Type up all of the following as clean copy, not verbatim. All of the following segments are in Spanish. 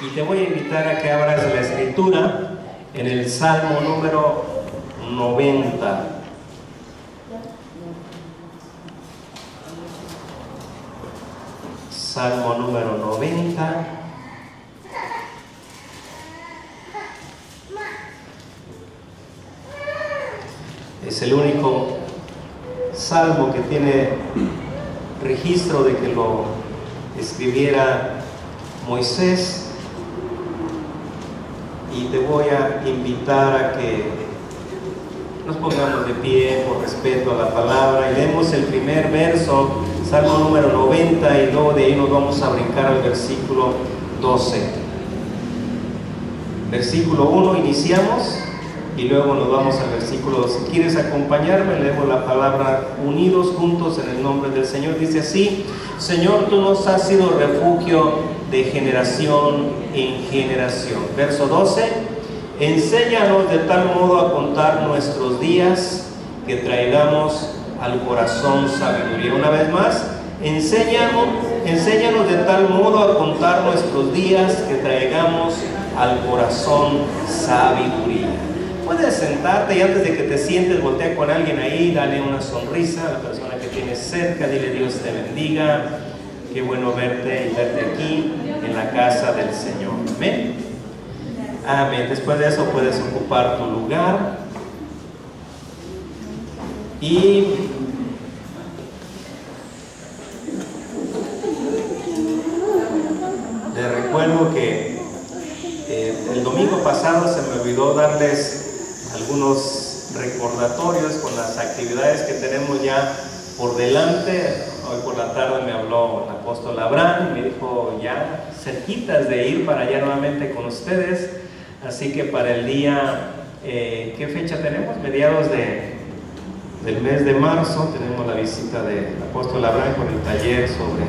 Y te voy a invitar a que abras la escritura en el Salmo número 90. Salmo número 90. Es el único salmo que tiene registro de que lo escribiera Moisés. Y te voy a invitar a que nos pongamos de pie por respeto a la palabra y leemos el primer verso, Salmo número 90, y luego de ahí nos vamos a brincar al versículo 12. Versículo 1 iniciamos y luego nos vamos al versículo 2. Si quieres acompañarme, leemos la palabra unidos juntos en el nombre del Señor. Dice así: Señor, tú nos has sido refugio de generación en generación. Verso 12: enséñanos de tal modo a contar nuestros días que traigamos al corazón sabiduría. Una vez más, enséñanos de tal modo a contar nuestros días que traigamos al corazón sabiduría. Puedes sentarte y antes de que te sientes, voltea con alguien ahí, dale una sonrisa a la persona que tienes cerca, dile: Dios te bendiga, qué bueno verte y verte aquí en la casa del Señor. Amén. Amén. Después de eso puedes ocupar tu lugar. Y les recuerdo que el domingo pasado se me olvidó darles algunos recordatorios con las actividades que tenemos ya por delante. Hoy por la tarde me habló el apóstol Abraham y me dijo ya cerquitas de ir para allá nuevamente con ustedes. Así que para el día, ¿qué fecha tenemos? Mediados del mes de marzo tenemos la visita del apóstol Abraham con el taller sobre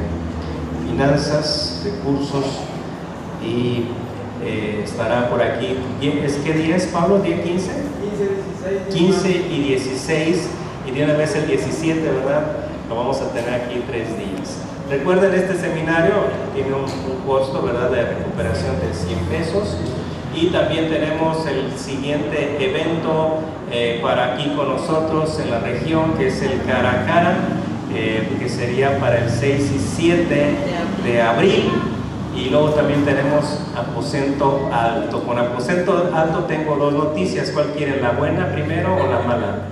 finanzas, recursos, y estará por aquí. ¿Es qué día es, Pablo? ¿Día 15? 15 y 16, y de una vez el 17, ¿verdad? Lo vamos a tener aquí 3 días. Recuerden, este seminario tiene un costo, ¿verdad?, de recuperación de 100 pesos. Y también tenemos el siguiente evento para aquí con nosotros en la región, que es el Cara a Cara, que sería para el 6 y 7 de abril. Y luego también tenemos aposento alto. Con aposento alto tengo 2 noticias. ¿Cuál quieren? ¿La buena primero o la mala?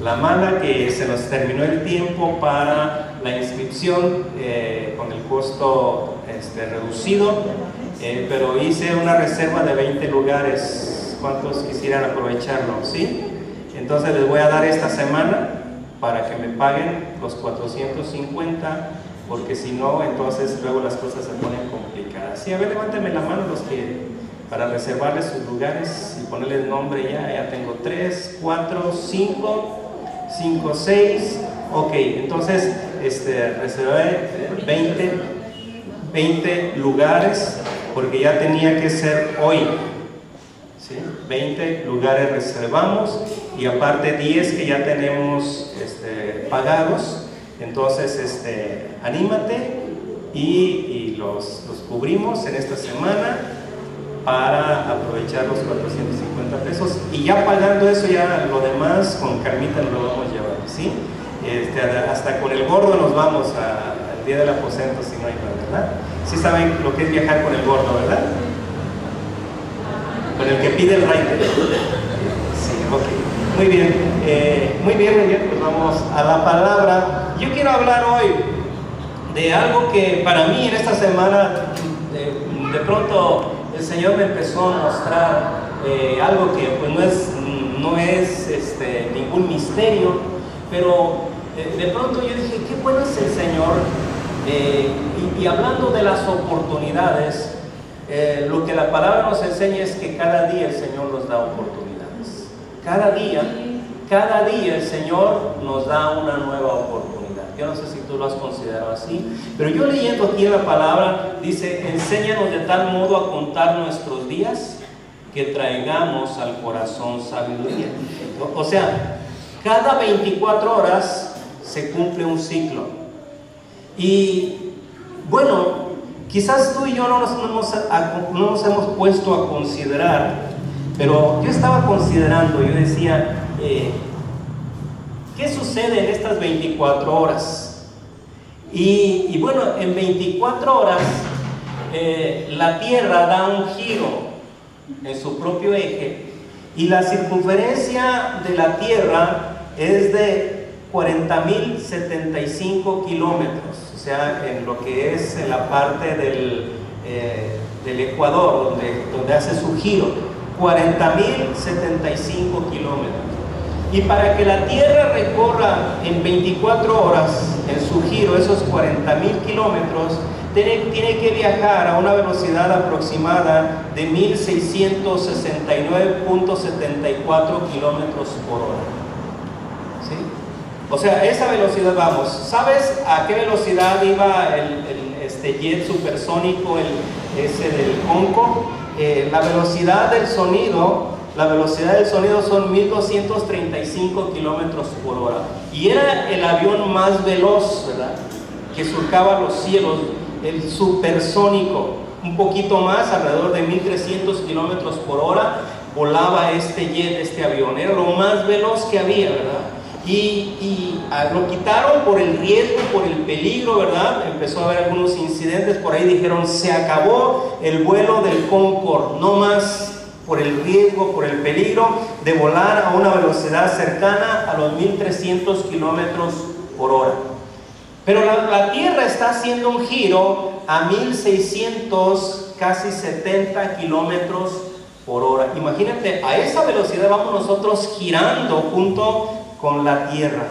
La mala, que se nos terminó el tiempo para la inscripción con el costo reducido, pero hice una reserva de 20 lugares. ¿Cuántos quisieran aprovecharlo? ¿Sí? Entonces les voy a dar esta semana para que me paguen los 450, porque si no, entonces luego las cosas se ponen complicadas. Sí, a ver, levántenme la mano los que, para reservarles sus lugares y ponerles nombre. Ya tengo 3, 4, 5, 6. Ok, entonces reservé 20 lugares, porque ya tenía que ser hoy. ¿Sí? 20 lugares reservamos, y aparte 10 que ya tenemos pagados. Entonces anímate y los cubrimos en esta semana para aprovechar los 450 pesos, y ya pagando eso, ya lo demás con Carmita lo vamos a llevar, ¿sí? Hasta con el gordo nos vamos al día del aposento, si no hay más, ¿verdad? Sí saben lo que es viajar con el gordo, ¿verdad? Con el que pide el rider. Sí, ok. Muy bien, pues vamos a la palabra. Yo quiero hablar hoy de algo que para mí en esta semana de pronto el Señor me empezó a mostrar algo que pues no es ningún misterio, pero de pronto yo dije, qué bueno es el Señor. Y hablando de las oportunidades, lo que la palabra nos enseña es que cada día el Señor nos da oportunidades. Cada día el Señor nos da una nueva oportunidad. Yo no sé si tú lo has considerado así, pero yo leyendo aquí en la palabra, dice: enséñanos de tal modo a contar nuestros días que traigamos al corazón sabiduría. O sea, cada 24 horas se cumple un ciclo. Y bueno, quizás tú y yo no nos hemos puesto a considerar, pero yo estaba considerando, yo decía, ¿qué sucede en estas 24 horas? Y bueno, en 24 horas la Tierra da un giro en su propio eje y la circunferencia de la Tierra es de 40.075 kilómetros, o sea, en lo que es en la parte del Ecuador, donde hace su giro, 40.075 kilómetros. Y para que la Tierra recorra en 24 horas en su giro esos 40.000 kilómetros, tiene que viajar a una velocidad aproximada de 1.669.74 kilómetros por hora. ¿Sí? O sea, esa velocidad vamos. ¿Sabes a qué velocidad iba este jet supersónico, ese del Concorde? La velocidad del sonido son 1.235 kilómetros por hora. Y era el avión más veloz, ¿verdad?, que surcaba los cielos, el supersónico. Un poquito más, alrededor de 1.300 kilómetros por hora, volaba este jet, este avión. Era lo más veloz que había, ¿verdad? Y lo quitaron por el riesgo, por el peligro, ¿verdad? Empezó a haber algunos incidentes, por ahí dijeron, se acabó el vuelo del Concorde, no más, por el riesgo, por el peligro de volar a una velocidad cercana a los 1.300 kilómetros por hora. Pero la Tierra está haciendo un giro a 1.600, casi 70 kilómetros por hora. Imagínate, a esa velocidad vamos nosotros girando junto con la Tierra,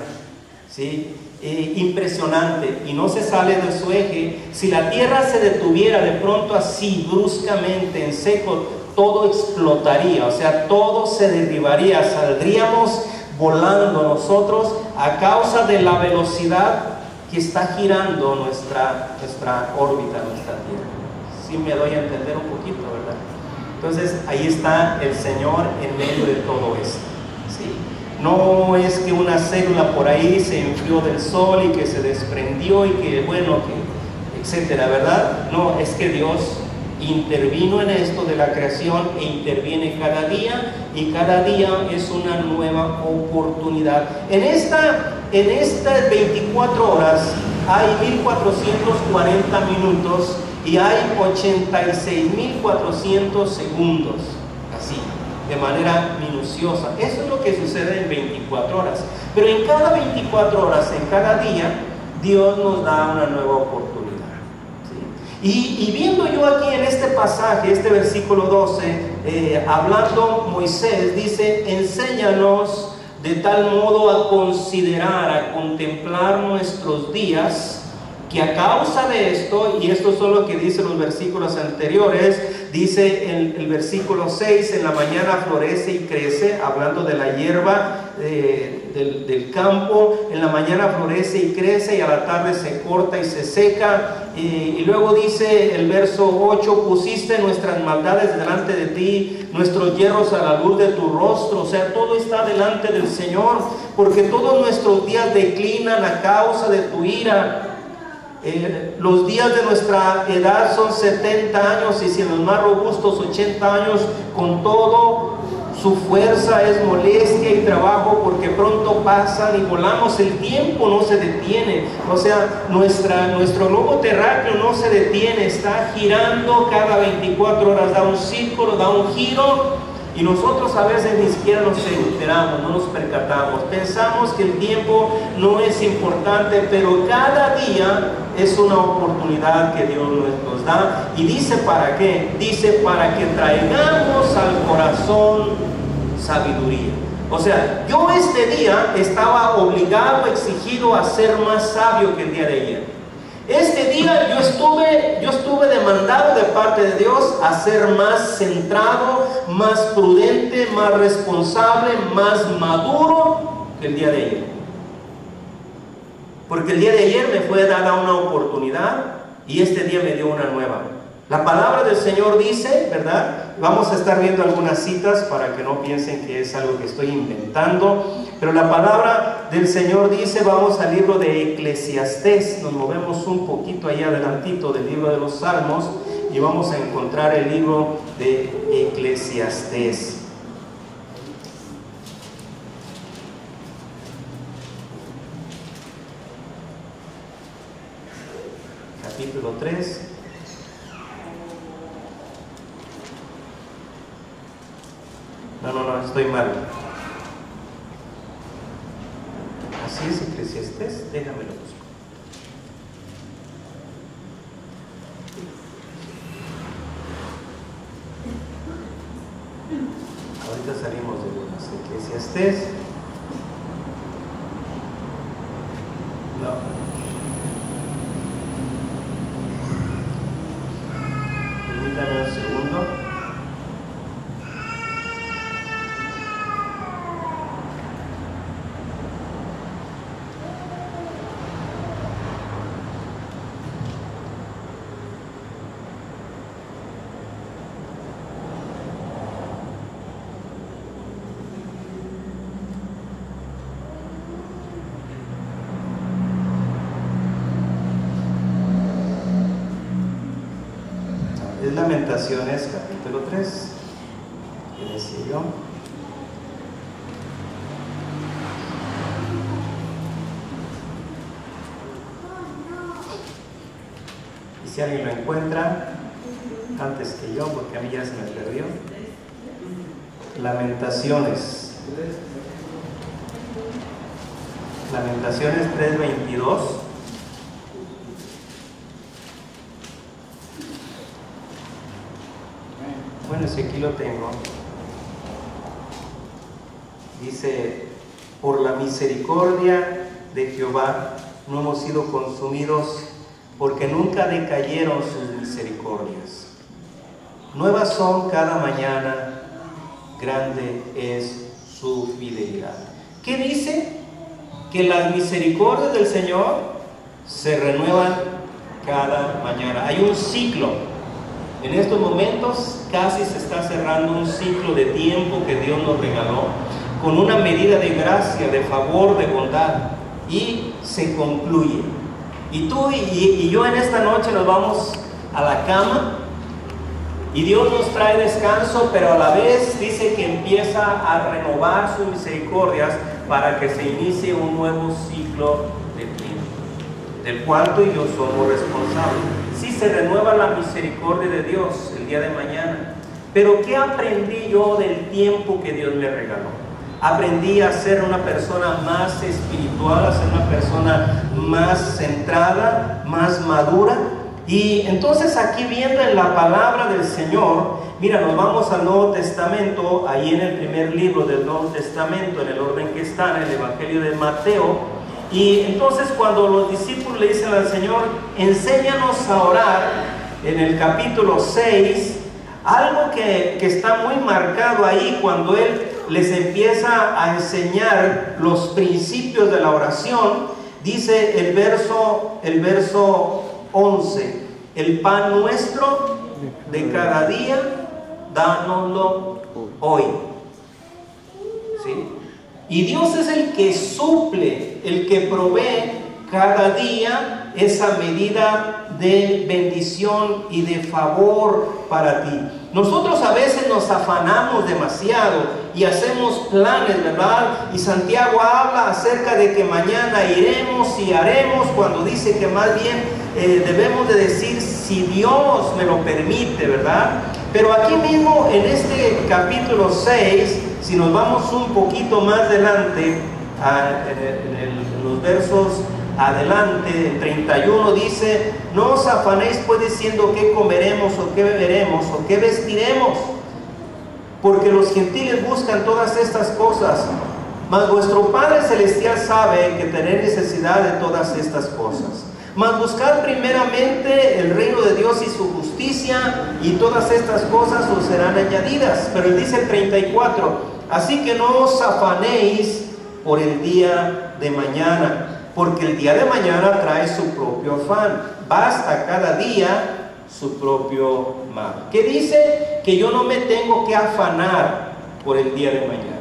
¿sí? Impresionante, y no se sale de su eje. Si la Tierra se detuviera de pronto así, bruscamente, en seco, todo explotaría, o sea, todo se derribaría, saldríamos volando nosotros a causa de la velocidad que está girando nuestra órbita, nuestra Tierra. Sí me doy a entender un poquito, ¿verdad? Entonces, ahí está el Señor en medio de todo esto, ¿sí? No es que una célula por ahí se enfrió del sol y que se desprendió y que, bueno, que etcétera, ¿verdad? No, es que Dios intervino en esto de la creación e interviene cada día, y cada día es una nueva oportunidad. En estas 24 horas hay 1440 minutos y hay 86.400 segundos, así, de manera minuciosa. Eso es lo que sucede en 24 horas. Pero en cada 24 horas, en cada día, Dios nos da una nueva oportunidad. Y viendo yo aquí en este pasaje, este versículo 12, hablando Moisés, dice, enséñanos de tal modo a considerar, a contemplar nuestros días, que a causa de esto, y esto es lo que dice los versículos anteriores, dice en el versículo 6, en la mañana florece y crece, hablando de la hierba del campo, en la mañana florece y crece, y a la tarde se corta y se seca. Y luego dice el verso 8, pusiste nuestras maldades delante de ti, nuestros hierros a la luz de tu rostro. O sea, todo está delante del Señor, porque todos nuestros días declinan a causa de tu ira. Los días de nuestra edad son 70 años, y si en los más robustos 80 años, con todo su fuerza es molestia y trabajo, porque pronto pasan y volamos. El tiempo no se detiene, o sea, nuestro globo terráqueo no se detiene, está girando cada 24 horas, da un círculo, da un giro, y nosotros a veces ni siquiera nos enteramos, no nos percatamos, pensamos que el tiempo no es importante, pero cada día es una oportunidad que Dios nos da. Y dice, ¿para qué? Dice, para que traigamos al corazón sabiduría. O sea, yo este día estaba obligado, exigido a ser más sabio que el día de ayer. Este día yo estuve demandado de parte de Dios a ser más centrado, más prudente, más responsable, más maduro que el día de ayer. Porque el día de ayer me fue dada una oportunidad y este día me dio una nueva. La palabra del Señor dice, ¿verdad? Vamos a estar viendo algunas citas para que no piensen que es algo que estoy inventando, pero la palabra del Señor dice, vamos al libro de Eclesiastés, nos movemos un poquito ahí adelantito del libro de los Salmos y vamos a encontrar el libro de Eclesiastés. Capítulo 3. No, estoy mal. Así es Eclesiastés, déjamelo buscar. Ahorita salimos de Lucas. Eclesiastés. No. Permítame un segundo. Es Lamentaciones, capítulo 3. ¿Qué decía yo? Y si alguien lo encuentra antes que yo, porque a mí ya se me perdió. Lamentaciones. Lamentaciones 3:22. Bueno, si aquí lo tengo. Dice, por la misericordia de Jehová no hemos sido consumidos, porque nunca decayeron sus misericordias. Nuevas son cada mañana, grande es su fidelidad. ¿Qué dice? Que las misericordias del Señor se renuevan cada mañana. Hay un ciclo. En estos momentos casi se está cerrando un ciclo de tiempo que Dios nos regaló con una medida de gracia, de favor, de bondad, y se concluye. Y tú y yo en esta noche nos vamos a la cama y Dios nos trae descanso, pero a la vez dice que empieza a renovar sus misericordias para que se inicie un nuevo ciclo de tiempo, del cual tú y yo somos responsables. Sí, se renueva la misericordia de Dios el día de mañana. Pero ¿qué aprendí yo del tiempo que Dios me regaló? Aprendí a ser una persona más espiritual, a ser una persona más centrada, más madura. Y entonces aquí viendo en la palabra del Señor, mira, nos vamos al Nuevo Testamento, ahí en el primer libro del Nuevo Testamento, en el orden que está, en el Evangelio de Mateo. Y entonces cuando los discípulos le dicen al Señor, enséñanos a orar, en el capítulo 6, algo que está muy marcado ahí cuando Él les empieza a enseñar los principios de la oración, dice el verso 11, el pan nuestro de cada día, dánoslo hoy. ¿Sí? Y Dios es el que suple, el que provee cada día esa medida de bendición y de favor para ti. Nosotros a veces nos afanamos demasiado y hacemos planes, ¿verdad? Y Santiago habla acerca de que mañana iremos y haremos, cuando dice que más bien debemos de decir si Dios me lo permite, ¿verdad? Pero aquí mismo en este capítulo 6, si nos vamos un poquito más adelante, en los versos adelante, el 31 dice, no os afanéis pues diciendo qué comeremos o qué beberemos o qué vestiremos, porque los gentiles buscan todas estas cosas, mas vuestro Padre Celestial sabe que tenéis necesidad de todas estas cosas. Mas buscad primeramente el reino de Dios y su justicia, y todas estas cosas os serán añadidas. Pero él dice el 34, así que no os afanéis por el día de mañana, porque el día de mañana trae su propio afán. Basta cada día su propio mal. Que dice que yo no me tengo que afanar por el día de mañana.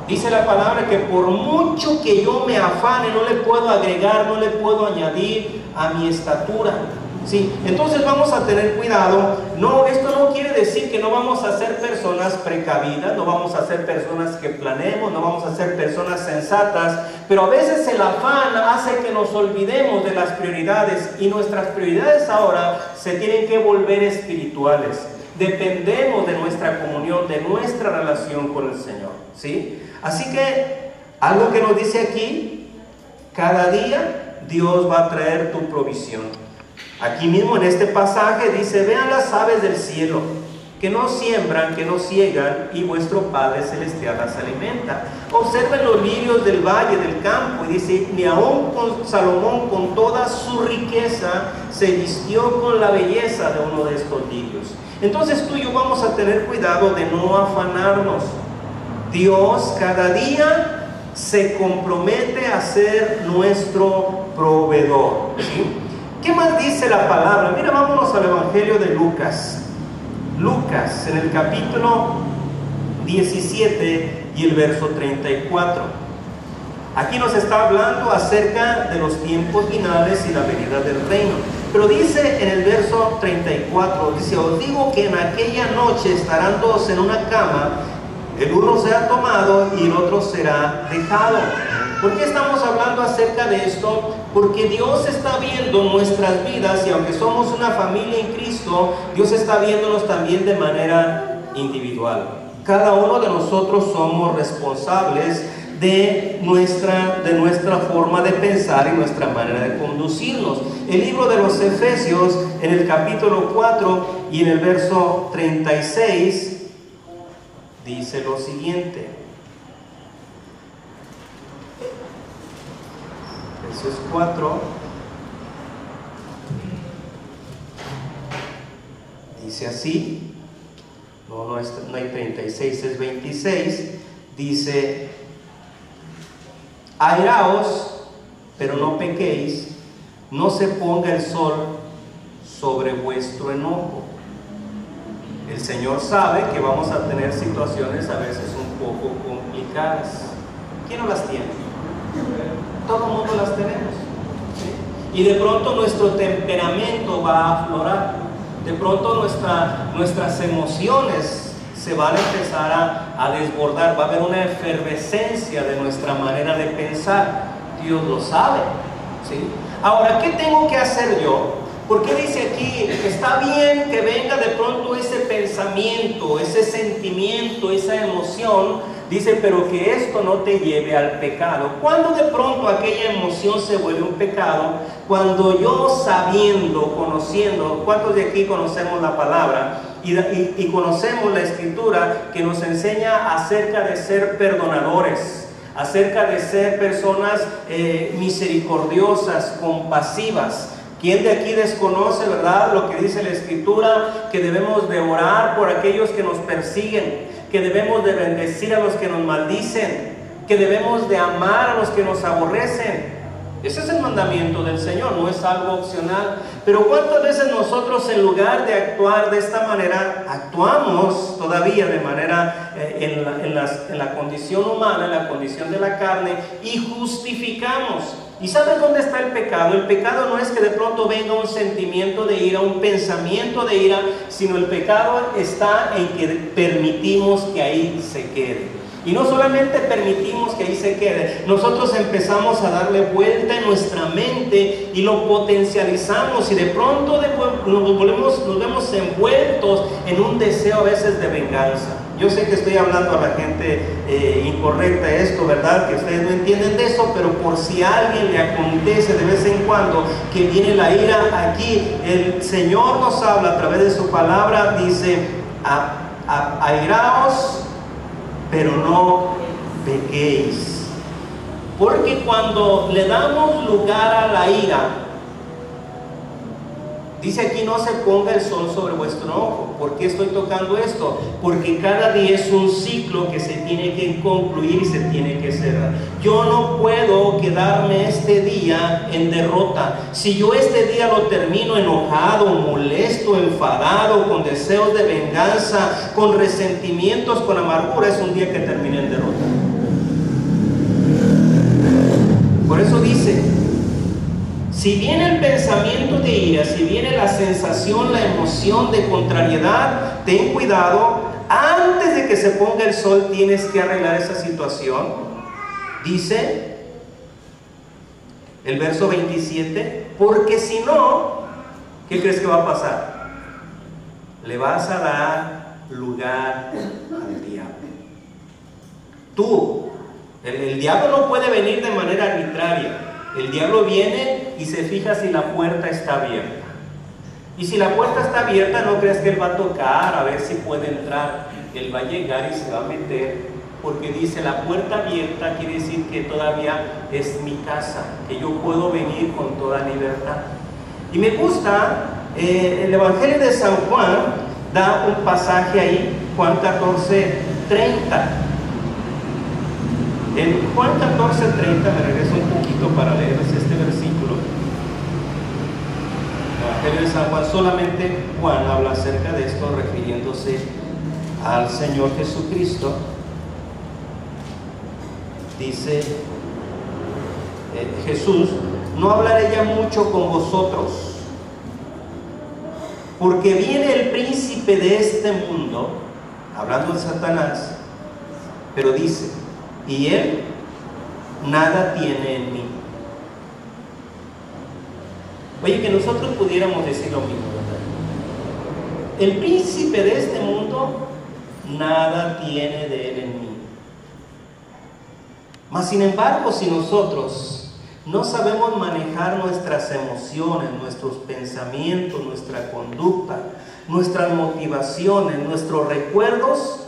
Dice la palabra que por mucho que yo me afane, no le puedo agregar, no le puedo añadir a mi estatura. ¿Sí? Entonces vamos a tener cuidado. No, esto no quiere decir que no vamos a ser personas precavidas, no vamos a ser personas que planeemos, no vamos a ser personas sensatas, pero a veces el afán hace que nos olvidemos de las prioridades, y nuestras prioridades ahora se tienen que volver espirituales. Dependemos de nuestra comunión, de nuestra relación con el Señor, ¿sí? Así que algo que nos dice aquí: cada día Dios va a traer tu provisión. Aquí mismo en este pasaje dice: vean las aves del cielo, que no siembran, que no siegan, y vuestro Padre Celestial las alimenta. Observen los lirios del valle, del campo, y dice: ni aun con Salomón con toda su riqueza se vistió con la belleza de uno de estos lirios. Entonces tú y yo vamos a tener cuidado de no afanarnos. Dios cada día se compromete a ser nuestro proveedor, ¿sí? ¿Qué más dice la palabra? Mira, vámonos al Evangelio de Lucas. Lucas, en el capítulo 17 y el verso 34. Aquí nos está hablando acerca de los tiempos finales y la venida del reino. Pero dice en el verso 34, dice: os digo que en aquella noche estarán dos en una cama, el uno será tomado y el otro será dejado. ¿Por qué estamos hablando acerca de esto? Porque Dios está viendo nuestras vidas, y aunque somos una familia en Cristo, Dios está viéndonos también de manera individual. Cada uno de nosotros somos responsables de nuestra forma de pensar y nuestra manera de conducirnos. El libro de los Efesios, en el capítulo 4 y en el verso 36, dice lo siguiente. Efesios 4 dice así, no hay 36, es 26, dice: airaos, pero no pequéis, no se ponga el sol sobre vuestro enojo. El Señor sabe que vamos a tener situaciones a veces un poco complicadas. ¿Quién no las tiene? Todo el mundo las tenemos, ¿sí? Y de pronto nuestro temperamento va a aflorar. De pronto nuestras emociones se van a empezar a desbordar. Va a haber una efervescencia de nuestra manera de pensar. Dios lo sabe, ¿sí? Ahora, ¿qué tengo que hacer yo? Porque dice aquí, está bien que venga de pronto ese pensamiento, ese sentimiento, esa emoción. Dice, pero que esto no te lleve al pecado. Cuando de pronto aquella emoción se vuelve un pecado, cuando yo sabiendo, conociendo, ¿cuántos de aquí conocemos la palabra? Y conocemos la Escritura que nos enseña acerca de ser perdonadores, acerca de ser personas misericordiosas, compasivas. ¿Quién de aquí desconoce, verdad, lo que dice la Escritura? Que debemos de orar por aquellos que nos persiguen, que debemos de bendecir a los que nos maldicen, que debemos de amar a los que nos aborrecen. Ese es el mandamiento del Señor, no es algo opcional. Pero ¿cuántas veces nosotros, en lugar de actuar de esta manera, actuamos todavía de manera en la condición humana, en la condición de la carne, y justificamos? ¿Y sabes dónde está el pecado? El pecado no es que de pronto venga un sentimiento de ira, un pensamiento de ira, sino el pecado está en que permitimos que ahí se quede. Y no solamente permitimos que ahí se quede, nosotros empezamos a darle vuelta en nuestra mente y lo potencializamos, y de pronto nos vemos envueltos en un deseo a veces de venganza. Yo sé que estoy hablando a la gente incorrecta esto, ¿verdad? Que ustedes no entienden de eso, pero por si a alguien le acontece de vez en cuando que viene la ira, aquí el Señor nos habla a través de su palabra, dice: airaos, pero no pequéis. Porque cuando le damos lugar a la ira, Dice aquí: no se ponga el sol sobre vuestro enojo. ¿Por qué estoy tocando esto? Porque cada día es un ciclo que se tiene que concluir y se tiene que cerrar. Yo no puedo quedarme este día en derrota. Si yo este día lo termino enojado, molesto, enfadado, con deseos de venganza, con resentimientos, con amargura, es un día que terminé en derrota. Por eso dice: si viene el pensamiento de ira, si viene la sensación, la emoción de contrariedad, ten cuidado. Antes de que se ponga el sol tienes que arreglar esa situación. Dice el verso 27, porque si no, ¿qué crees que va a pasar? Le vas a dar lugar al diablo. Tú, el diablo no puede venir de manera arbitraria. El diablo viene y se fija si la puerta está abierta. Y si la puerta está abierta, no creas que él va a tocar a ver si puede entrar. Él va a llegar y se va a meter, porque dice: la puerta abierta quiere decir que todavía es mi casa, que yo puedo venir con toda libertad. Y me gusta, el Evangelio de San Juan da un pasaje ahí, Juan 14:30. En Juan 14:30, me regreso un poquito para leerles este versículo. El Evangelio de San Juan, solamente Juan habla acerca de esto, refiriéndose al Señor Jesucristo. Dice Jesús: no hablaré ya mucho con vosotros, porque viene el príncipe de este mundo, hablando de Satanás, pero dice: y él nada tiene en mí. Oye, que nosotros pudiéramos decir lo mismo, ¿verdad? El príncipe de este mundo nada tiene de él en mí. Mas sin embargo, si nosotros no sabemos manejar nuestras emociones, nuestros pensamientos, nuestra conducta, nuestras motivaciones, nuestros recuerdos,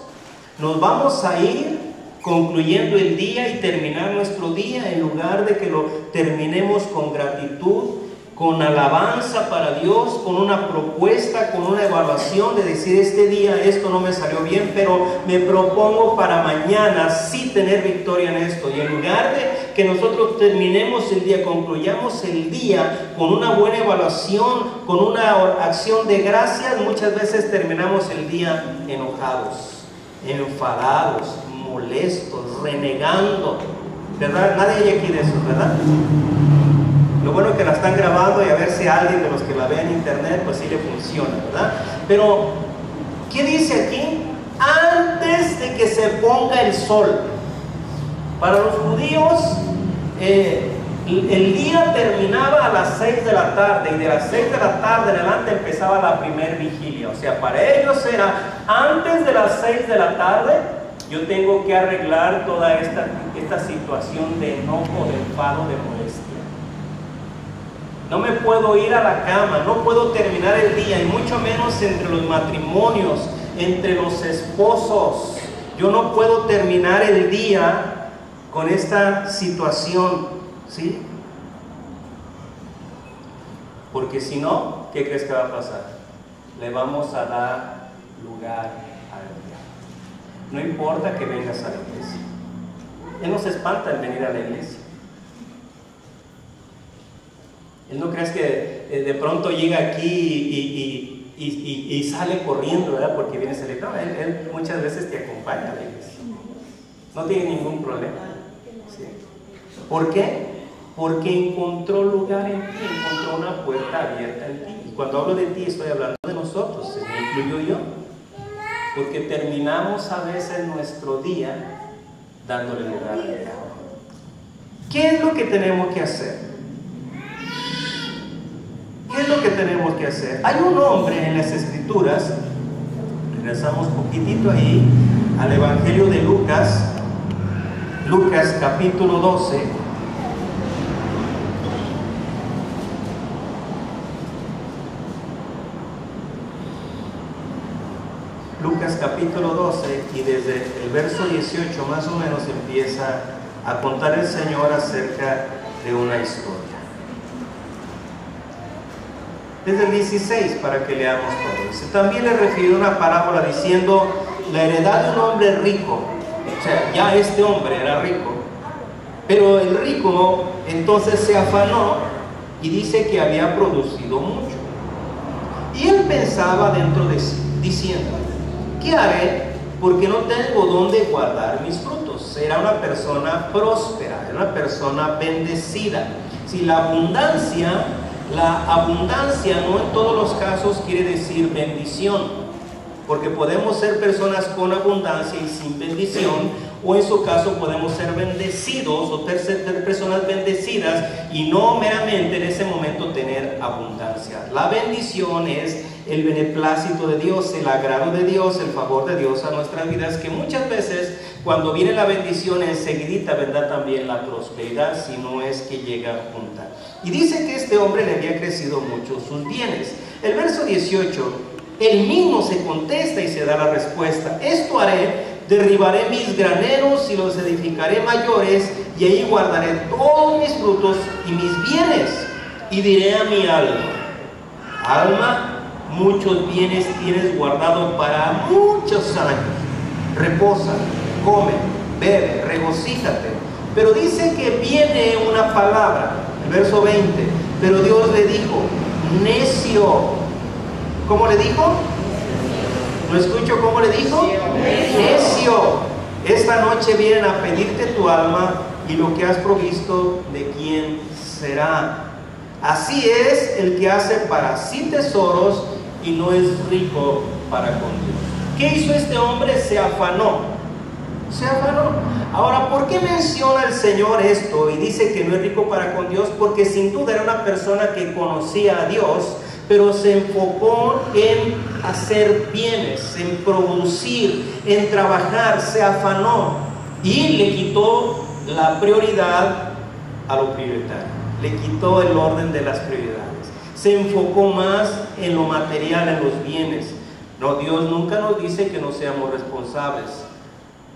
nos vamos a ir concluyendo el día y terminar nuestro día, en lugar de que lo terminemos con gratitud, con alabanza para Dios, con una propuesta, con una evaluación de decir: este día esto no me salió bien, pero me propongo para mañana sí tener victoria en esto. Y en lugar de que nosotros terminemos el día, concluyamos el día con una buena evaluación, con una acción de gracias, muchas veces terminamos el día enojados, enfadados, molestos, renegando, ¿verdad? Nadie hay aquí de eso, ¿verdad? Lo bueno es que la están grabando, y a ver si alguien de los que la ve en internet, pues sí le funciona, ¿verdad? Pero, ¿qué dice aquí? Antes de que se ponga el sol. Para los judíos, el día terminaba a las 6 de la tarde, y de las 6 de la tarde en adelante empezaba la primer vigilia. O sea, para ellos era antes de las 6 de la tarde. Yo tengo que arreglar toda esta situación de enojo, de enfado, de molestia. No me puedo ir a la cama, no puedo terminar el día, y mucho menos entre los matrimonios, entre los esposos. Yo no puedo terminar el día con esta situación, ¿sí? Porque si no, ¿qué crees que va a pasar? Le vamos a dar lugar al diablo. No importa que vengas a la iglesia. Él no se espanta en venir a la iglesia. Él no crees que de pronto llega aquí y sale corriendo, ¿verdad? Porque viene a salir. No, él muchas veces te acompaña a la iglesia. No tiene ningún problema. ¿Sí? ¿Por qué? Porque encontró lugar en ti, encontró una puerta abierta en ti. Y cuando hablo de ti, estoy hablando de nosotros, ¿se me incluyo yo? Porque terminamos a veces nuestro día dándole lugar al diablo. ¿Qué es lo que tenemos que hacer? ¿Qué es lo que tenemos que hacer? Hay un hombre en las Escrituras, regresamos un poquitito ahí, al Evangelio de Lucas, Lucas capítulo 12. Lucas capítulo 12, y desde el verso 18 más o menos empieza a contar el Señor acerca de una historia. desde el 16 para que leamos todo. Dice, también le refirió una parábola diciendo, la heredad de un hombre rico. O sea, ya este hombre era rico, pero el rico entonces se afanó y dice que había producido mucho. Y él pensaba dentro de sí, diciendo, ¿qué haré? Porque no tengo dónde guardar mis frutos. Era una persona próspera, era una persona bendecida. Si la abundancia no en todos los casos quiere decir bendición, porque podemos ser personas con abundancia y sin bendición, o en su caso podemos ser bendecidos o ser personas bendecidas y no meramente en ese momento tener abundancia. La bendición es el beneplácito de Dios, el agrado de Dios, el favor de Dios a nuestras vidas, que muchas veces cuando viene la bendición enseguidita vendrá también la prosperidad, si no es que llega junta. Y dice que este hombre le había crecido mucho sus bienes. El verso 18, él mismo se contesta y se da la respuesta. Esto haré, derribaré mis graneros y los edificaré mayores, y ahí guardaré todos mis frutos y mis bienes. Y diré a mi alma, alma, muchos bienes tienes guardado para muchos años. Reposa, come, bebe, regocíjate. Pero dice que viene una palabra, el verso 20, pero Dios le dijo, necio. ¿Cómo le dijo? ¿No escucho cómo le dijo? Necio. Esta noche vienen a pedirte tu alma y lo que has provisto, ¿de quién será? Así es el que hace para sí tesoros y no es rico para con Dios. ¿Qué hizo este hombre? Se afanó. Se afanó. Ahora, ¿por qué menciona el Señor esto y dice que no es rico para con Dios? Porque sin duda era una persona que conocía a Dios, pero se enfocó en hacer bienes, en producir, en trabajar, se afanó y le quitó la prioridad a lo prioritario, le quitó el orden de las prioridades, se enfocó más en lo material, en los bienes. No, Dios nunca nos dice que no seamos responsables,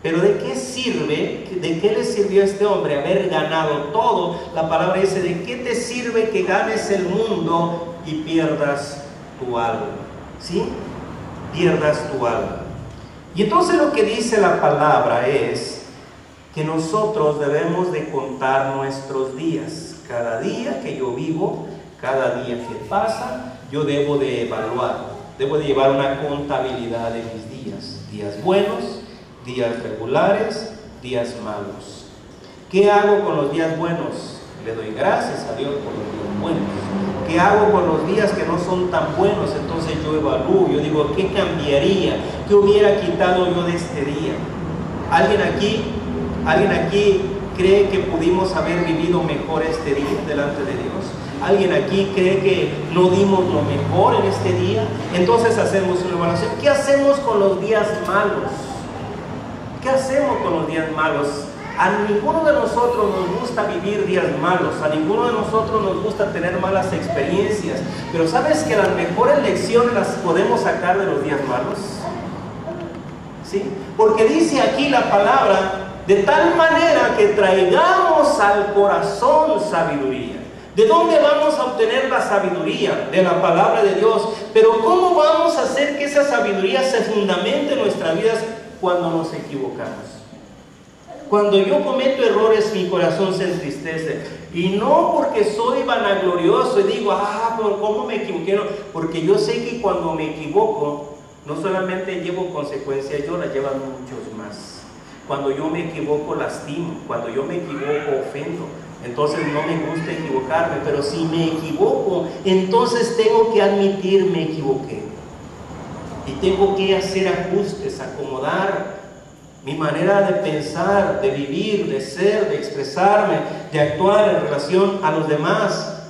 pero ¿de qué sirve, de qué le sirvió a este hombre haber ganado todo? La palabra dice, ¿de qué te sirve que ganes el mundo y pierdas tu alma? ¿Sí? Pierdas tu alma. Y entonces lo que dice la palabra es que nosotros debemos de contar nuestros días. Cada día que yo vivo, cada día que pasa, yo debo de evaluar, debo de llevar una contabilidad de mis días. Días buenos, días regulares, días malos. ¿Qué hago con los días buenos? Le doy gracias a Dios por los días buenos. ¿Qué hago con los días que no son tan buenos? Entonces yo evalúo, yo digo, ¿qué cambiaría? ¿Qué hubiera quitado yo de este día? ¿Alguien aquí cree que pudimos haber vivido mejor este día delante de Dios? ¿Alguien aquí cree que no dimos lo mejor en este día? Entonces hacemos una evaluación. ¿Qué hacemos con los días malos? ¿Qué hacemos con los días malos? A ninguno de nosotros nos gusta vivir días malos, a ninguno de nosotros nos gusta tener malas experiencias, pero ¿sabes que las mejores lecciones las podemos sacar de los días malos? ¿Sí? Porque dice aquí la palabra, de tal manera que traigamos al corazón sabiduría. ¿De dónde vamos a obtener la sabiduría? De la palabra de Dios. Pero ¿cómo vamos a hacer que esa sabiduría se fundamente en nuestras vidas cuando nos equivocamos? Cuando yo cometo errores, mi corazón se entristece. Y no porque soy vanaglorioso y digo, pero ¿cómo me equivoqué? No, porque yo sé que cuando me equivoco, no solamente llevo consecuencias, yo las llevan muchos más. Cuando yo me equivoco, lastimo. Cuando yo me equivoco, ofendo. Entonces no me gusta equivocarme, pero si me equivoco, entonces tengo que admitir me equivoqué. Y tengo que hacer ajustes, acomodar mi manera de pensar, de vivir, de ser, de expresarme, de actuar en relación a los demás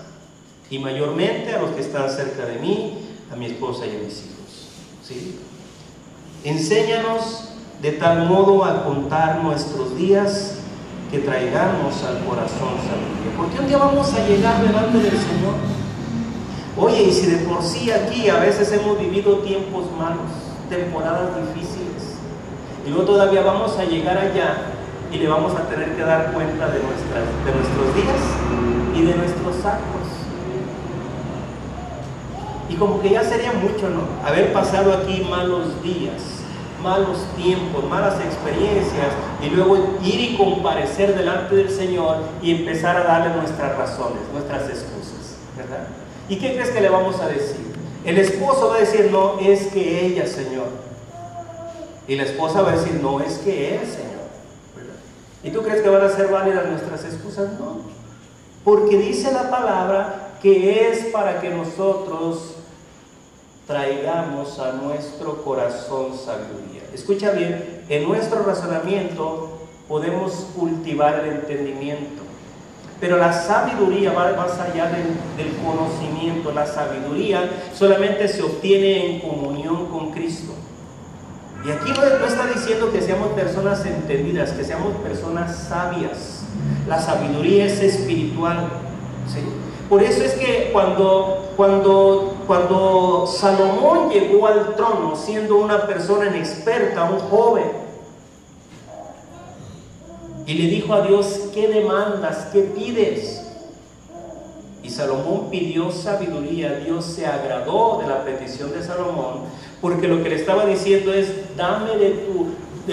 y mayormente a los que están cerca de mí, a mi esposa y a mis hijos. ¿Sí? Enséñanos de tal modo a contar nuestros días que traigamos al corazón sabiduría. Porque un día vamos a llegar delante del Señor. Oye, y si de por sí aquí a veces hemos vivido tiempos malos, temporadas difíciles, y luego todavía vamos a llegar allá y le vamos a tener que dar cuenta de nuestros días y de nuestros actos. Y como que ya sería mucho, ¿no? Haber pasado aquí malos días, malos tiempos, malas experiencias, y luego ir y comparecer delante del Señor y empezar a darle nuestras razones, nuestras excusas, ¿verdad? ¿Y qué crees que le vamos a decir? El esposo va a decir, no, es que ella, Señor. Y la esposa va a decir, no, es que él, Señor, ¿verdad? ¿Y tú crees que van a ser válidas nuestras excusas? No, porque dice la palabra que es para que nosotros traigamos a nuestro corazón sabiduría. Escucha bien, en nuestro razonamiento podemos cultivar el entendimiento, pero la sabiduría va más allá del conocimiento. La sabiduría solamente se obtiene en comunión con Cristo. Y aquí no está diciendo que seamos personas entendidas, que seamos personas sabias. La sabiduría es espiritual, ¿sí? Por eso es que cuando Salomón llegó al trono siendo una persona inexperta, un joven, y le dijo a Dios, ¿qué demandas? ¿Qué pides? Y Salomón pidió sabiduría. Dios se agradó de la petición de Salomón, porque lo que le estaba diciendo es, dame de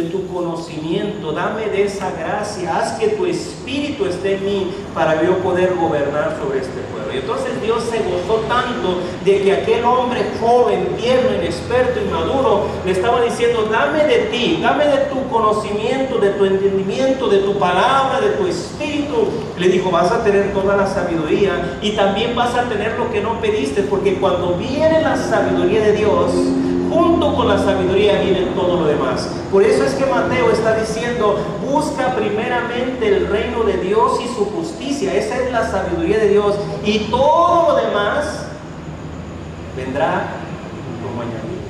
tu conocimiento, dame de esa gracia, haz que tu espíritu esté en mí para yo poder gobernar sobre este pueblo. Y entonces Dios se gozó tanto de que aquel hombre joven, tierno, inexperto, inmaduro, le estaba diciendo, dame de ti, dame de tu conocimiento, de tu entendimiento, de tu palabra, de tu espíritu. Le dijo, vas a tener toda la sabiduría y también vas a tener lo que no pediste, porque cuando viene la sabiduría de Dios, junto con la sabiduría viene todo lo demás. Por eso es que Mateo está diciendo, busca primeramente el reino de Dios y su justicia. Esa es la sabiduría de Dios, y todo lo demás vendrá como añadido.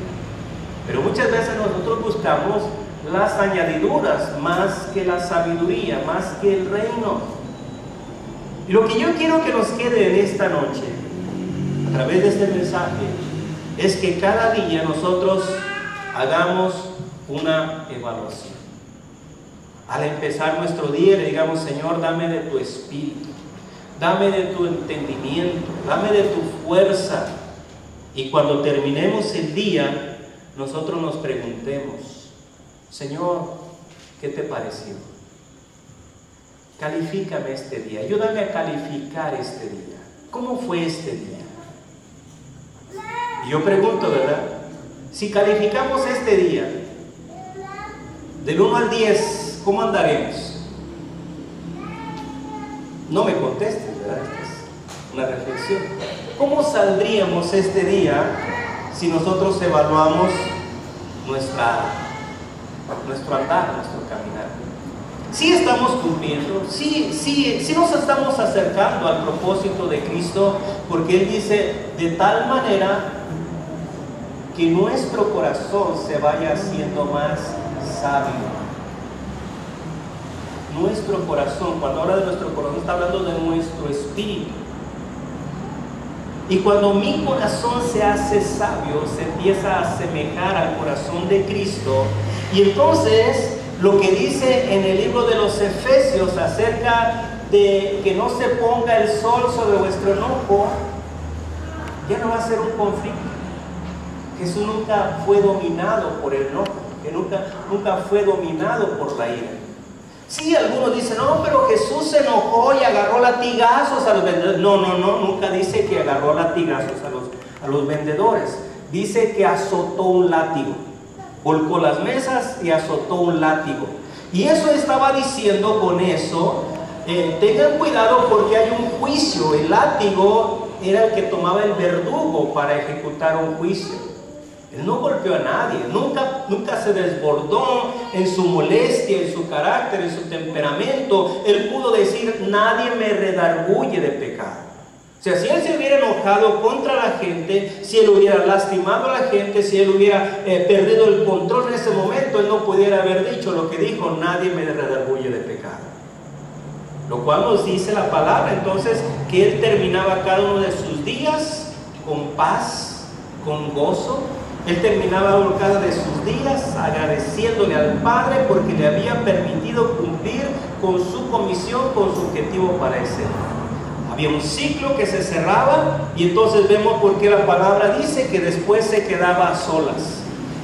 Pero muchas veces nosotros buscamos las añadiduras más que la sabiduría, más que el reino. Y lo que yo quiero que nos quede en esta noche, a través de este mensaje, es que cada día nosotros hagamos una evaluación. Al empezar nuestro día le digamos, Señor, dame de tu espíritu, dame de tu entendimiento, dame de tu fuerza. Y cuando terminemos el día, nosotros nos preguntemos, Señor, ¿qué te pareció? Califícame este día, ayúdame a calificar este día. ¿Cómo fue este día? Y yo pregunto, ¿verdad? Si calificamos este día del 1 al 10, ¿cómo andaremos? No me contestes, ¿verdad? Esta es una reflexión. ¿Cómo saldríamos este día si nosotros evaluamos nuestro andar, nuestro caminar? Sí estamos cumpliendo, sí nos estamos acercando al propósito de Cristo, porque Él dice, de tal manera que nuestro corazón se vaya haciendo más sabio. Nuestro corazón, cuando habla de nuestro corazón, está hablando de nuestro espíritu. Y cuando mi corazón se hace sabio, se empieza a asemejar al corazón de Cristo. Y entonces, lo que dice en el libro de los Efesios acerca de que no se ponga el sol sobre vuestro enojo, ya no va a ser un conflicto. Jesús nunca fue dominado por el enojo, que nunca fue dominado por la ira. Sí, algunos dicen, no, pero Jesús se enojó y agarró latigazos a los vendedores. No, nunca dice que agarró latigazos a los vendedores. Dice que azotó un látigo, volcó las mesas y azotó un látigo. Y eso estaba diciendo con eso, tengan cuidado porque hay un juicio. El látigo era el que tomaba el verdugo para ejecutar un juicio. Él no golpeó a nadie, nunca se desbordó en su molestia, en su carácter, en su temperamento. Él pudo decir, nadie me redarguye de pecado. O sea, si él se hubiera enojado contra la gente, si él hubiera lastimado a la gente, si él hubiera perdido el control en ese momento, él no pudiera haber dicho lo que dijo, nadie me redarguye de pecado. Lo cual nos dice la palabra entonces que él terminaba cada uno de sus días con paz, con gozo. Él terminaba cada de sus días agradeciéndole al Padre porque le había permitido cumplir con su comisión, con su objetivo para ese día. Había un ciclo que se cerraba y entonces vemos por qué la palabra dice que después se quedaba a solas.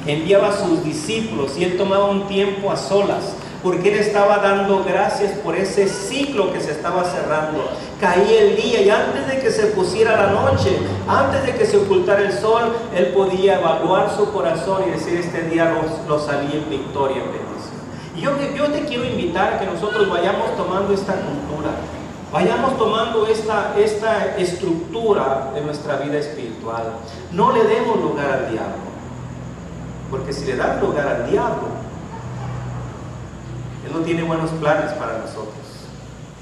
Enviaba a sus discípulos y él tomaba un tiempo a solas, porque él estaba dando gracias por ese ciclo que se estaba cerrando. Caía el día y antes de que se pusiera la noche, antes de que se ocultara el sol, él podía evaluar su corazón y decir: este día lo salí en victoria, en bendición. Y yo te quiero invitar a que nosotros vayamos tomando esta cultura, vayamos tomando esta estructura de nuestra vida espiritual. No le demos lugar al diablo, porque si le das lugar al diablo, él no tiene buenos planes para nosotros.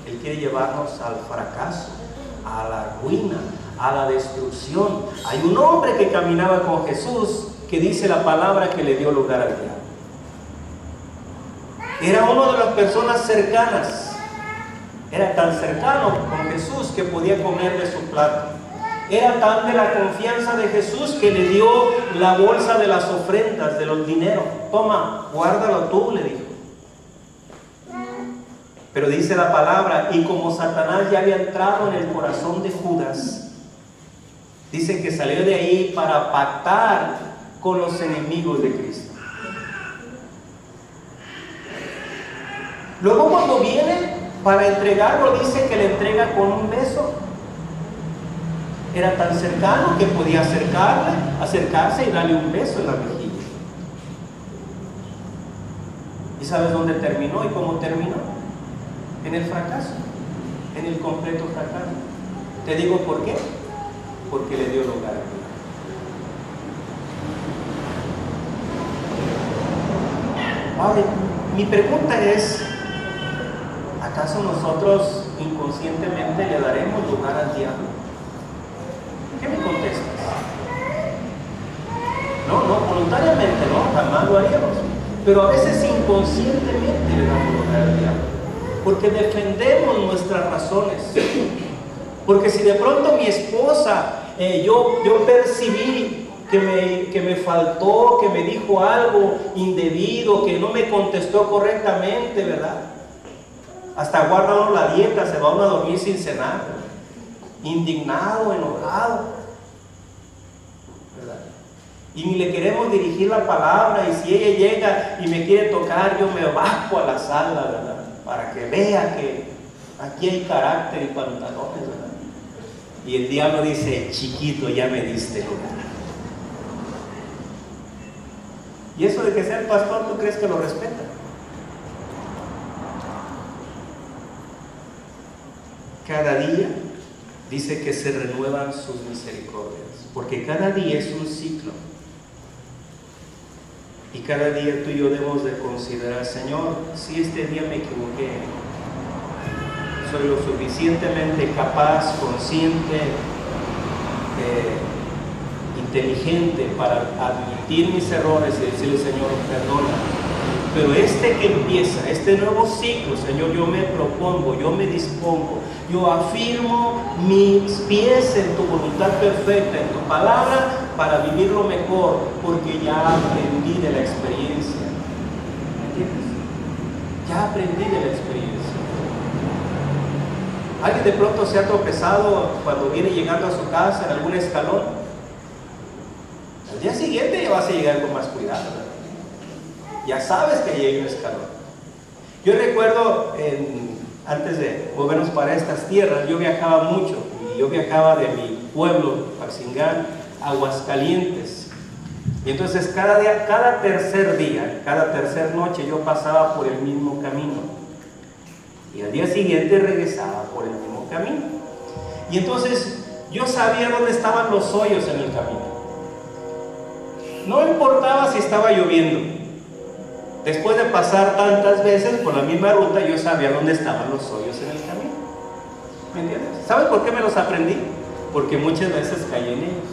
Él quiere llevarnos al fracaso, a la ruina, a la destrucción. Hay un hombre que caminaba con Jesús que dice la palabra que le dio lugar al diablo. Era una de las personas cercanas. Era tan cercano con Jesús que podía comer de su plato. Era tan de la confianza de Jesús que le dio la bolsa de las ofrendas, de los dineros. Toma, guárdalo tú, le dijo. Pero dice la palabra, y como Satanás ya había entrado en el corazón de Judas, dice que salió de ahí para pactar con los enemigos de Cristo. Luego cuando viene para entregarlo, dice que le entrega con un beso. Era tan cercano que podía acercarse y darle un beso en la mejilla. ¿Y sabes dónde terminó y cómo terminó? En el fracaso, en el completo fracaso. Te digo por qué. Porque le dio lugar a Dios. Ahora, mi pregunta es: ¿acaso nosotros inconscientemente le daremos lugar al diablo? ¿Qué me contestas? No, voluntariamente no, jamás lo haríamos. Pero a veces inconscientemente le damos lugar al diablo. Porque defendemos nuestras razones. Porque si de pronto mi esposa, yo percibí que me faltó, que me dijo algo indebido, que no me contestó correctamente, ¿verdad? Hasta guarda uno la dieta, se va uno a dormir sin cenar, indignado, enojado, ¿verdad? Y ni le queremos dirigir la palabra, y si ella llega y me quiere tocar, yo me bajo a la sala, ¿verdad? Para que vea que aquí hay carácter y pantalones, ¿verdad? Y el diablo dice: chiquito, ya me diste lugar. Y eso de que sea el pastor, ¿tú crees que lo respeta? Cada día dice que se renuevan sus misericordias, porque cada día es un ciclo. Y cada día tú y yo debemos de considerar: Señor, si este día me equivoqué, soy lo suficientemente capaz, consciente, inteligente para admitir mis errores y decirle: Señor, perdona. Pero este que empieza, este nuevo ciclo, Señor, yo me propongo, yo me dispongo, yo afirmo mis pies en tu voluntad perfecta, en tu palabra, para vivirlo mejor, porque ya aprendí de la experiencia. ¿Me entiendes? Ya aprendí de la experiencia. ¿Alguien de pronto se ha tropezado cuando viene llegando a su casa en algún escalón? Al día siguiente ya vas a llegar con más cuidado, ¿verdad? Ya sabes que hay un escalón. Yo recuerdo, antes de movernos para estas tierras, yo viajaba mucho. Y yo viajaba de mi pueblo, Paxingán, a Aguascalientes. Y entonces cada tercer día, cada tercer noche, yo pasaba por el mismo camino. Y al día siguiente regresaba por el mismo camino. Y entonces yo sabía dónde estaban los hoyos en el camino. No importaba si estaba lloviendo. Después de pasar tantas veces por la misma ruta, yo sabía dónde estaban los hoyos en el camino. ¿Me entiendes? ¿Sabes por qué me los aprendí? Porque muchas veces caí en ellos.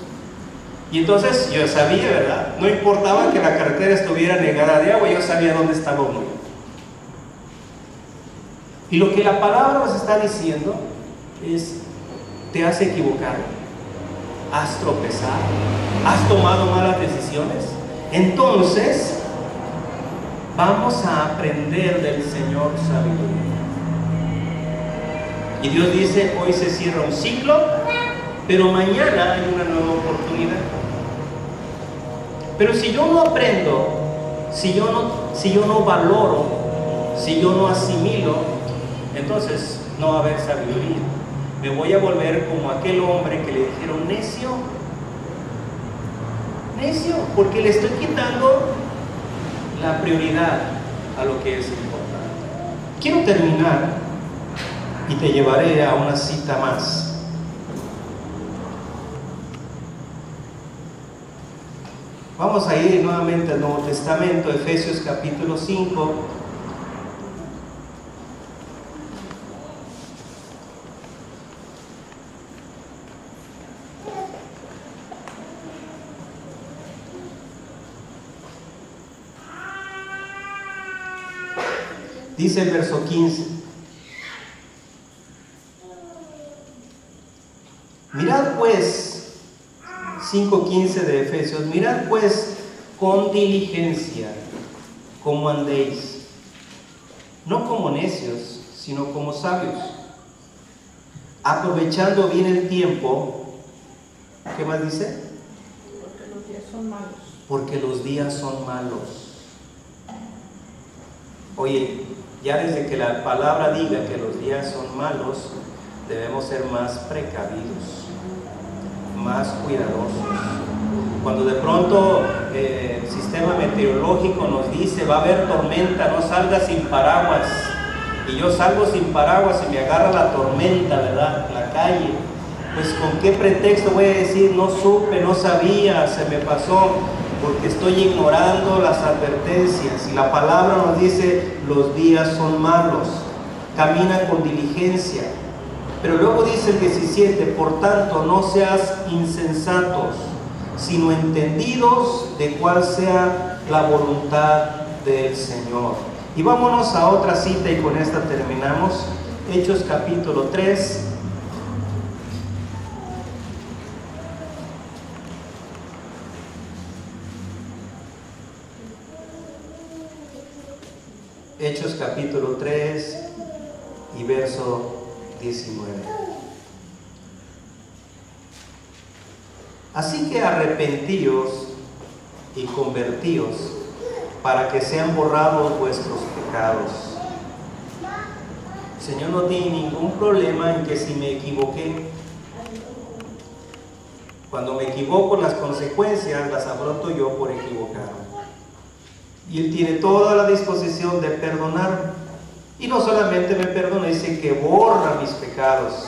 Y entonces yo sabía, ¿verdad? No importaba que la carretera estuviera negada de agua, yo sabía dónde estaba un hoyo. Y lo que la palabra nos está diciendo es: te has equivocado, has tropezado, has tomado malas decisiones. Entonces vamos a aprender del Señor sabiduría. Y Dios dice, hoy se cierra un ciclo, pero mañana hay una nueva oportunidad. Pero si yo no aprendo, si yo no valoro, si yo no asimilo, entonces no va a haber sabiduría. Me voy a volver como aquel hombre que le dijeron necio. Necio, porque le estoy quitando la prioridad a lo que es importante. Quiero terminar y te llevaré a una cita más. Vamos a ir nuevamente al Nuevo Testamento, Efesios capítulo 5. Dice el verso 15: mirad pues, 5:15 de Efesios, mirad pues con diligencia cómo andéis, no como necios, sino como sabios, aprovechando bien el tiempo. ¿Qué más dice? Porque los días son malos. Porque los días son malos. Oye, ya desde que la palabra diga que los días son malos, debemos ser más precavidos, más cuidadosos. Cuando de pronto el sistema meteorológico nos dice va a haber tormenta, no salgas sin paraguas, y yo salgo sin paraguas y me agarra la tormenta, ¿verdad?, en la calle, pues ¿con qué pretexto voy a decir no supe, no sabía, se me pasó? Porque estoy ignorando las advertencias. Y la palabra nos dice los días son malos, camina con diligencia. Pero luego dice el 17, por tanto no seas insensatos, sino entendidos de cuál sea la voluntad del Señor. Y vámonos a otra cita y con esta terminamos. Hechos capítulo 3. Hechos capítulo 3 y verso 19. Así que arrepentíos y convertíos para que sean borrados vuestros pecados. El Señor no tiene ningún problema en que si me equivoqué, cuando me equivoco, las consecuencias las afronto yo por equivocarme. Y Él tiene toda la disposición de perdonarme. Y no solamente me perdona, dice que borra mis pecados.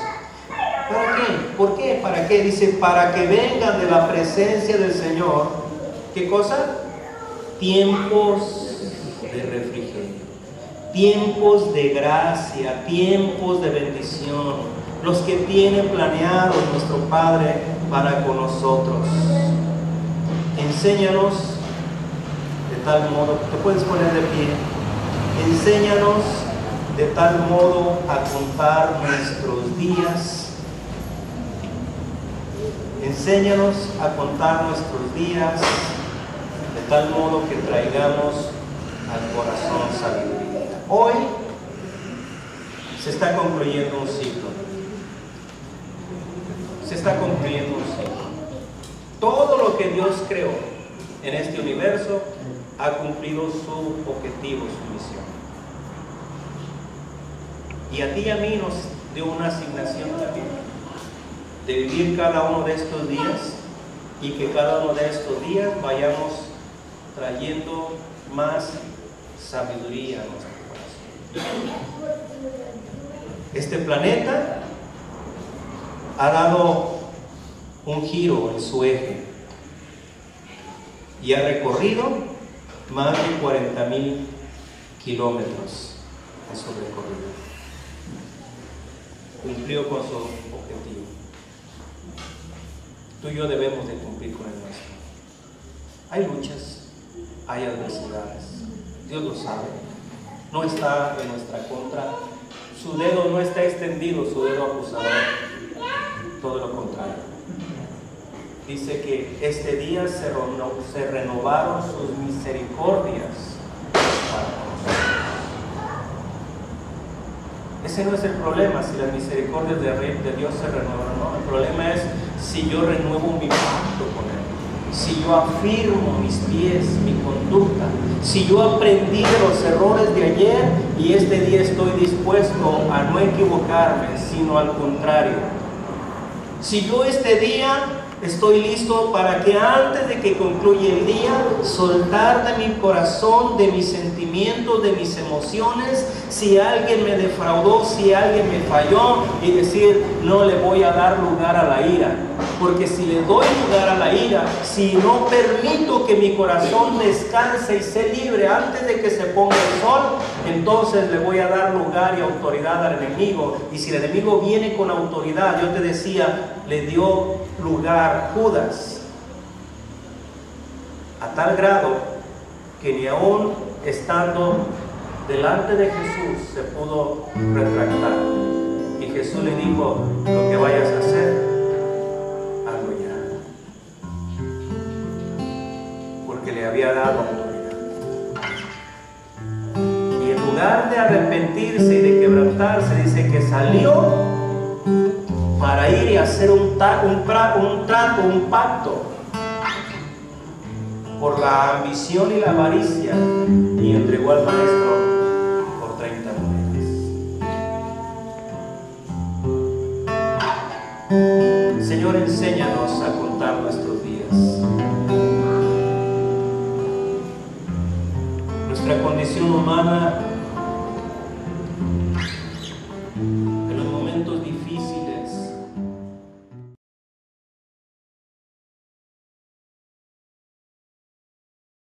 ¿Para qué? ¿Por qué? ¿Para qué? Dice, para que vengan de la presencia del Señor. ¿Qué cosa? Tiempos de refrigerio, tiempos de gracia, tiempos de bendición, los que tiene planeado nuestro Padre para con nosotros. Enséñanos de tal modo, te puedes poner de pie, enséñanos de tal modo a contar nuestros días. Enséñanos a contar nuestros días de tal modo que traigamos al corazón sabiduría. Hoy se está concluyendo un ciclo. Se está concluyendo un ciclo. Todo lo que Dios creó en este universo ha cumplido su objetivo, su misión. Y a ti y a mí nos dio una asignación también, de vivir cada uno de estos días y que cada uno de estos días vayamos trayendo más sabiduría a nuestro corazón. Este planeta ha dado un giro en su eje y ha recorrido más de 40,000 kilómetros en su recorrido. Cumplió con su objetivo. Tú y yo debemos de cumplir con el nuestro. Hay luchas, hay adversidades. Dios lo sabe. No está en nuestra contra. Su dedo no está extendido, su dedo acusador. Todo lo contrario. Dice que este día se renovaron sus misericordias para nosotros. Ese no es el problema, si las misericordias de Dios se renuevan, no. El problema es si yo renuevo mi pacto con Él, si yo afirmo mis pies, mi conducta, si yo aprendí de los errores de ayer y este día estoy dispuesto a no equivocarme, sino al contrario. Si yo este día estoy listo para que antes de que concluya el día, soltar de mi corazón, de mis sentimientos, de mis emociones, si alguien me defraudó, si alguien me falló, y decir, no le voy a dar lugar a la ira. Porque si le doy lugar a la ira, si no permito que mi corazón descanse y sea libre antes de que se ponga el sol, entonces le voy a dar lugar y autoridad al enemigo. Y si el enemigo viene con autoridad, yo te decía, le dio lugar Judas, a tal grado que ni aún estando delante de Jesús se pudo retractar. Y Jesús le dijo, lo que vayas a hacer, hazlo ya. Porque le había dado autoridad. Y en lugar de arrepentirse y de quebrantarse, dice que salió para ir y hacer un pacto por la ambición y la avaricia, y entregó al maestro por 30 monedas. Señor, enséñanos a contar nuestros días. Nuestra condición humana